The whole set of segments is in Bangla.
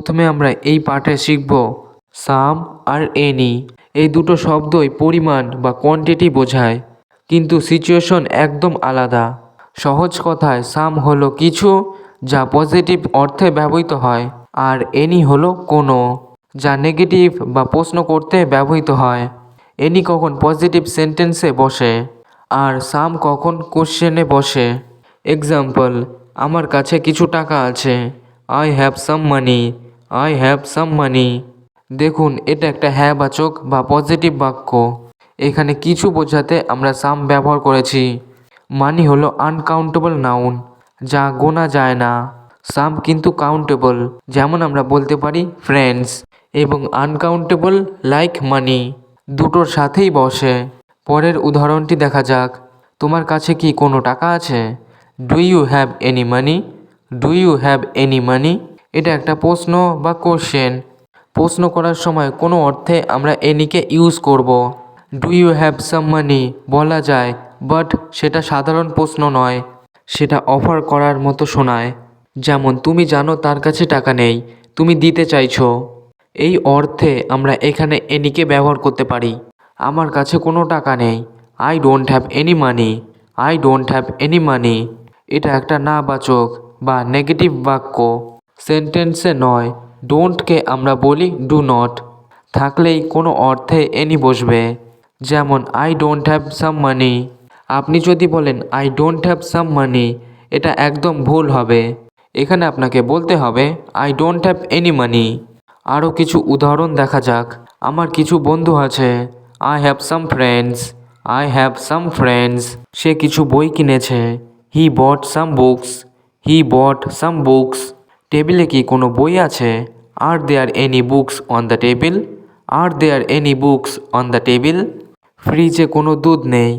প্রথমে আমরা এই পাঠে শিখব সাম আর এনি। এই দুটো শব্দই পরিমাণ বা কোয়ান্টিটি বোঝায়, কিন্তু সিচুয়েশন একদম আলাদা। সহজ কথায় সাম হলো কিছু যা পজিটিভ অর্থে ব্যবহৃত হয়, আর এনি হলো কোনো, যা নেগেটিভ বা প্রশ্ন করতে ব্যবহৃত হয়। এনি কখন পজিটিভ সেন্টেন্সে বসে আর সাম কখন কোশ্চেনে বসে। এক্সাম্পল, আমার কাছে কিছু টাকা আছে। I have some money. I have some money. দেখুন, এটা একটা হ্যাঁ বাচক বা পজিটিভ বাক্য। এখানে কিছু বোঝাতে আমরা সাম ব্যবহার করেছি। মানি হলো আনকাউন্টেবল নাউন, যা গোনা যায় না। সাম কিন্তু কাউন্টেবল, যেমন আমরা বলতে পারি ফ্রেন্ডস। এবং আনকাউন্টেবল লাইক মানি, দুটোর সাথেই বসে। পরের উদাহরণটি দেখা যাক। তোমার কাছে কি কোনো টাকা আছে? Do you have any money? Do you have any money? এটা একটা প্রশ্ন বা কোশ্চেন। প্রশ্ন করার সময় কোনো অর্থে আমরা এনিকে ইউজ করব। ডু ইউ হ্যাভ সাম মানি বলা যায়, বাট সেটা সাধারণ প্রশ্ন নয়, সেটা অফার করার মতো শোনায়। যেমন, তুমি জানো তার কাছে টাকা নেই, তুমি দিতে চাইছো। এই অর্থে আমরা এখানে এনিকে ব্যবহার করতে পারি। আমার কাছে কোনো টাকা নেই। I don't have any money. I don't have any money. এটা একটা নাবাচক বা নেগেটিভ বাক্য, সেন্টেন্সে নয়। ডোন্টকে আমরা বলি ডু নট, থাকলেই কোনো অর্থে এনি বসবে। যেমন, I don't have some money. আপনি যদি বলেন I don't have some money, এটা একদম ভুল হবে। এখানে আপনাকে বলতে হবে I don't have any money. আরও কিছু উদাহরণ দেখা যাক। আমার কিছু বন্ধু আছে। I have some friends. I have some friends. সে কিছু বই কিনেছে। He bought some books. He bought some books. টেবিলে কি কোনো বই আছে? Are there any books on the table? Are there any books on the table? ফ্রিজে কোনো দুধ নেই।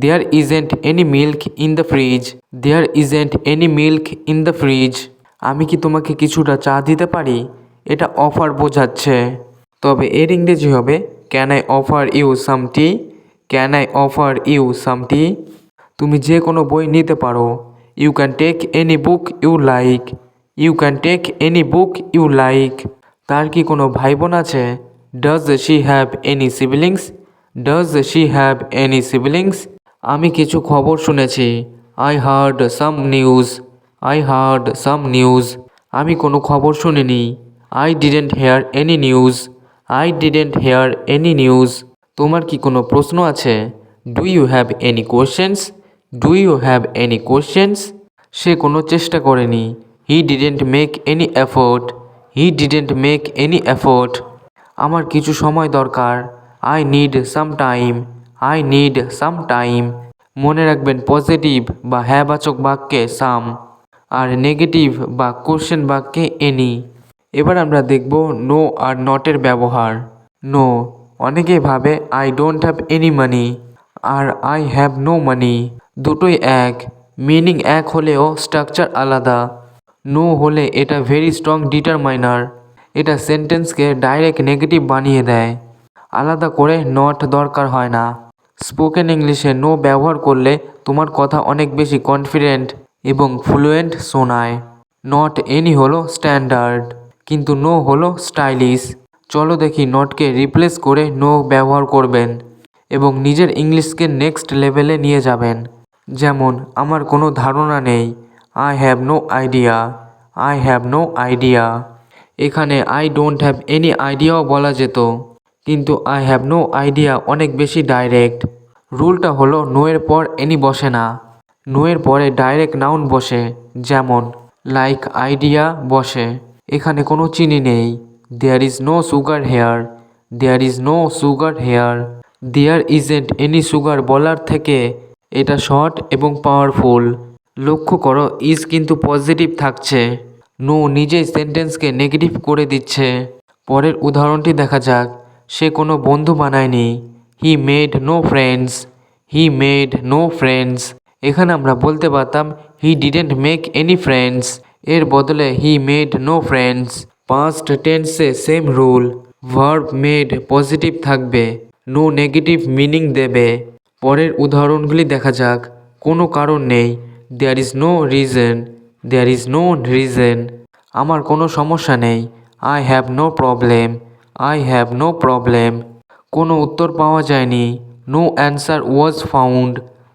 There isn't any milk in the fridge. There isn't any milk in the fridge. আমি কি তোমাকে কিছুটা চা দিতে পারি? এটা অফার বোঝাচ্ছে। তবে এর ইংরেজি হবে can I offer you some tea? Can I offer you some tea? তুমি যে কোনো বই নিতে পারো। You can take any book you like. You can take any book you like. তার কি কোনো ভাই বোন আছে? Does she have any siblings? Does she have any siblings? আমি কিছু খবর শুনেছি। I heard some news. I heard some news. আমি কোনো খবর শুনিনি। I didn't hear any news. I didn't hear any news. তোমার কি কোনো প্রশ্ন আছে? Do you have any questions? Do you have any questions? সে কোনো চেষ্টা করেনি। He didn't make any effort. He didn't make any effort. আমার কিছু সময় দরকার। I need some time. I need some time. মনে রাখবেন, পজিটিভ বা হ্যাঁবাচক বাক্যে সাম, আর নেগেটিভ বা কোশ্চেন বাক্যে এনি। এবার আমরা দেখব নো আর নটের ব্যবহার। নো, অনেকেই ভাবে I don't have any money আর আই হ্যাভ নো মানি, দুটোই এক, মিনিং এক হলেও স্ট্রাকচার আলাদা। নো হলে এটা ভেরি স্ট্রং ডিটারমাইনার, এটা সেন্টেন্সকে ডাইরেক্ট নেগেটিভ বানিয়ে দেয়। আলাদা করে নট দরকার হয় না। স্পোকেন ইংলিশে নো ব্যবহার করলে তোমার কথা অনেক বেশি কনফিডেন্ট এবং ফ্লুয়েন্ট শোনায়। নট এনি হলো স্ট্যান্ডার্ড, কিন্তু নো হলো স্টাইলিশ। চলো দেখি নটকে রিপ্লেস করে নো ব্যবহার করবেন এবং নিজের ইংলিশকে নেক্সট লেভেলে নিয়ে যাবেন। যেমন, আমার কোনো ধারণা নেই। I have no idea. I have no idea. এখানে আই ডোন্ট হ্যাভ এনি আইডিয়াও বলা যেত, কিন্তু আই হ্যাভ নো আইডিয়া অনেক বেশি ডাইরেক্ট। রুলটা হলো নো এর পর এনি বসে না, নো এর পরে ডাইরেক্ট নাউন বসে, যেমন লাইক আইডিয়া বসে। এখানে কোনো চিনি নেই। There is no sugar here. There is no sugar here. There isn't any sugar বলার থেকে এটা শর্ট এবং পাওয়ারফুল। লক্ষ্য করো, ইজ কিন্তু পজিটিভ থাকছে, নো নিজেই সেন্টেন্সকে নেগেটিভ করে দিচ্ছে। পরের উদাহরণটি দেখা যাক। সে কোনো বন্ধু বানায়নি। He made no friends. He made no friends. এখানে আমরা বলতে পারতাম he didn't make any friends, এর বদলে he made no friends. Past টেন্সে same rule, verb made positive থাকবে, নো নেগেটিভ মিনিং দেবে। পরের উদাহরণগুলি দেখা যাক। কোনো কারণ নেই। There is no reason. There is no reason. আমার কোনো সমস্যা নেই। I have no problem, I have no problem. কোনো উত্তর পাওয়া যায়নি। No answer was found,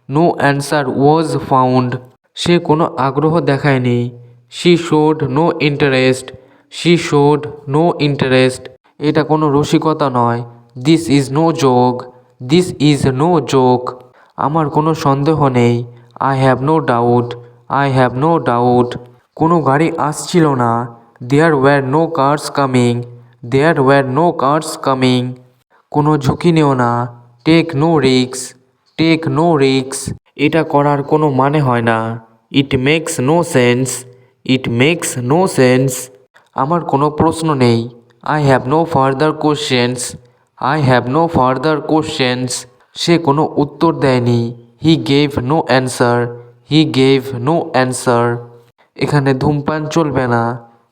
no answer was found. সে কোনো আগ্রহ দেখায়নি। She showed no interest, she showed no interest. এটা কোনো রসিকতা নয়। This is no joke, this is no joke. আমার কোনো সন্দেহ নেই। I have no doubt, I have no doubt. কোনো গাড়ি আসছিল না। There were no cars coming, there were no cars coming. কোনো ঝুঁকি নেও না। Take no risk, take no risk. এটা করার কোনো মানে হয় না। It makes no sense, it makes no sense. আমার কোনো প্রশ্ন নেই। I have no further questions, I have no further questions. সে কোনো উত্তর দেয়নি। He gave no answer, he gave no answer. এখানে ধূমপান চলবে না।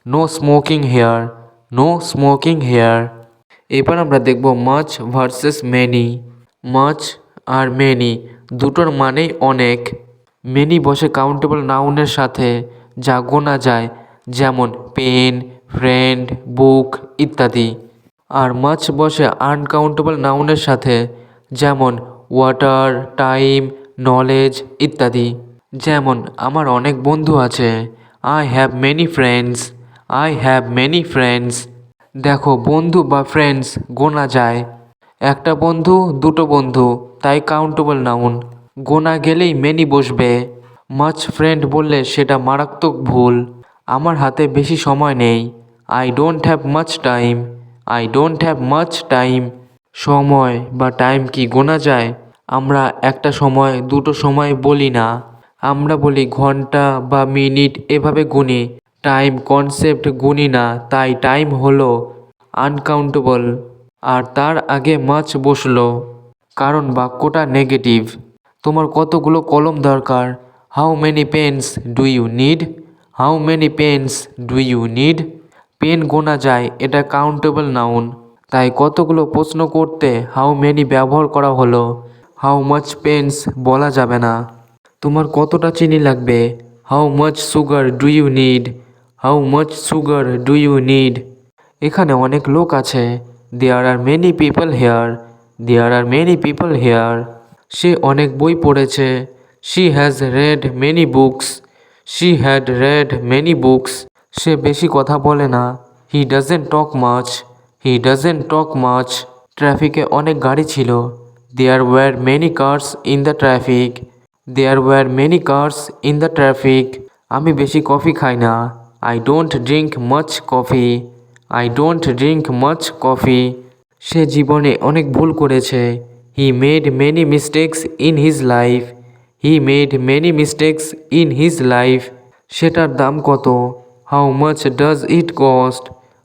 No smoking here, no smoking here. এবার আমরা দেখব মাচ ভার্সেস মেনি। মাচ আর মেনি দুটোর মানেই অনেক। মেনি বসে কাউন্টেবল নাউনের সাথে, যা গোনা যায়, যেমন পেন, ফ্রেন্ড, বুক ইত্যাদি। আর মাচ বসে আনকাউন্টেবল নাউনের সাথে, যেমন ওয়াটার, টাইম, নলেজ ইত্যাদি। যেমন আমার অনেক বন্ধু আছে। I have many friends, I have many friends. দেখো বন্ধু বা ফ্রেন্ডস গোনা যায়। একটা বন্ধু, দুটো বন্ধু, তাই কাউন্টেবল নাউন। গোনা গেলেই মেনি বসবে। মাচ ফ্রেন্ড বললে সেটা মারাত্মক ভুল। আমার হাতে বেশি সময় নেই। I don't have much time, I don't have much time. সময় বা টাইম কি গোনা যায়? আমরা একটা সময়, দুটো সময় বলি না। আমরা বলি ঘন্টা বা মিনিট, এভাবে গুনি। টাইম কনসেপ্ট গুনি না, তাই টাইম হলো আনকাউন্টেবল। আর তার আগে মাছ বসলো, কারণ বাক্যটা নেগেটিভ। তোমার কতগুলো কলম দরকার? How many pens do you need, how many pens do you need. Pen গোনা যায়, এটা কাউন্টেবল নাউন। তাই কতগুলো প্রশ্ন করতে হাউ মেনি ব্যবহার করা হলো। হাউ মাচ পেন্স বলা যাবে না। তোমার কতটা চিনি লাগবে? How much sugar do you need, how much sugar do you need. এখানে অনেক লোক আছে। There are many people here, there are many people here. সে অনেক বই পড়েছে। She has read many books, she had read many books. সে বেশি কথা বলে না। He doesn't talk much, he doesn't talk much. ট্রাফিকে অনেক গাড়ি ছিল। There were many cars in the traffic, there were many cars in the traffic. আমি বেশি কফি খাই না। I don't drink much coffee, I don't drink much coffee. সে জীবনে অনেক ভুল করেছে। He made many mistakes in his life, he made many mistakes in his life. সেটার দাম কত? How much does it cost,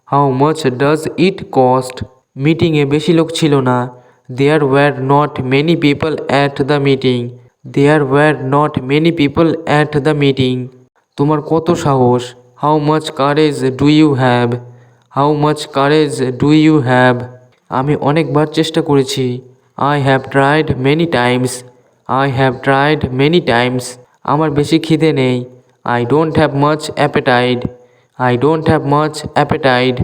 how much does it cost. মিটিংয়ে বেশি লোক ছিল না। There were not many people at the meeting, there were not many people at the meeting. তোমার কত সাহস? How much courage do you have, how much courage do you have. আমি অনেকবার চেষ্টা করেছি। I have tried many times, I have tried many times. আমার বেশি খিদে নেই। I don't have much appetite, I don't have much appetite.